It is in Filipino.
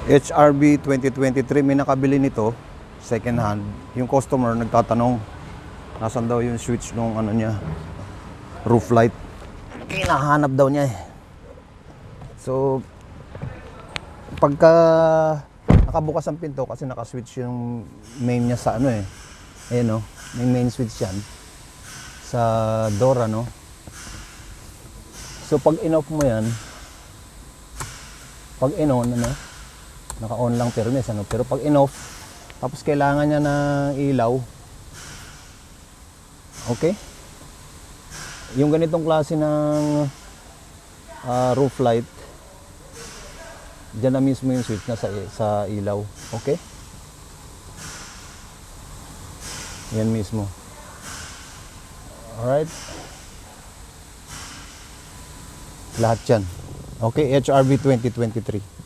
HRV 2023, may nakabili nito, second hand. Yung customer nagtatanong, nasan daw yung switch nung ano niya, roof light. Hinahanap daw niya eh. So, pagka nakabukas ang pinto, kasi nakaswitch yung main niya sa ano eh. Ayan o, may main switch yan. Sa door ano. So, pag in-off mo yan, pag in-on, ano, naka-on lang permis, ano, pero pag in-off, tapos kailangan niya ng ilaw. Okay? Yung ganitong klase ng roof light, dyan na mismo yung switch na sa ilaw. Okay? Yan mismo. Alright? Lahat yan. Okay, HRV 2023.